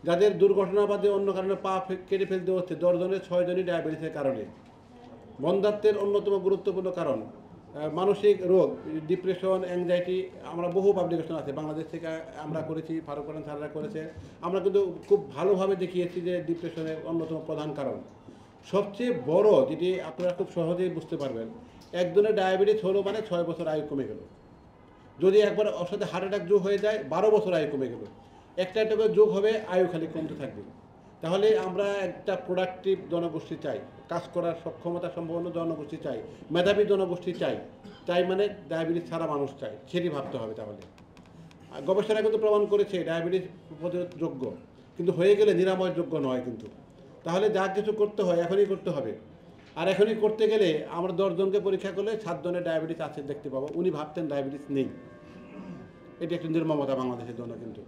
যাদের দুর্ঘটনা বাদে অন্য কারণে পা কেটে ফেলতে হচ্ছে 10 জনের 6 জনই ডায়াবেটিসের কারণে। বন্ধ্যাত্বের অন্যতম গুরুত্বপূর্ণ কারণ মানসিক রোগ, ডিপ্রেশন, অ্যাংজাইটি। আমরা বহু পাবলিকেশন আছে বাংলাদেশ থেকে আমরা করেছি, ফারুক খান স্যাররা করেছে। আমরা কিন্তু খুব ভালোভাবে দেখিয়েছি যে ডিপ্রেশনের অন্যতম প্রধান কারণ। সবচেয়ে বড় যেটি আপনারা খুব সহজেই বুঝতে পারবেন, একজনের ডায়াবেটিস হলো মানে 6 বছর আয়ু কমে গেল। যদি একবার ওর সাথে হার্ট অ্যাটাক যোগ হয়ে যায় 12 বছর আয়ু কমে গেল। একটা একটা করে যোগ হবে, আয়ু খালি কমতে থাকবে। তাহলে আমরা একটা প্রোডাক্টিভ জনগোষ্ঠী চাই, কাজ করার সক্ষমতা সম্পন্ন জনগোষ্ঠী চাই, মেধাবী জনগোষ্ঠী চাই। চাই মানে ডায়াবেটিস ছাড়া মানুষ চাই, সেটি ভাবতে হবে। তাহলে গবেষণা কিন্তু প্রমাণ করেছে ডায়াবেটিস প্রতিরোধযোগ্য, কিন্তু হয়ে গেলে নিরাময়যোগ্য নয় কিন্তু। তাহলে যা কিছু করতে হয় এখনই করতে হবে। আর এখনই করতে গেলে আমরা 10 জনকে পরীক্ষা করলে 7 জনের ডায়াবেটিস আছে দেখতে পাবো, উনি ভাবতেন ডায়াবেটিস নেই। এটি একটি নির্মমতা বাংলাদেশের জন্য কিন্তু।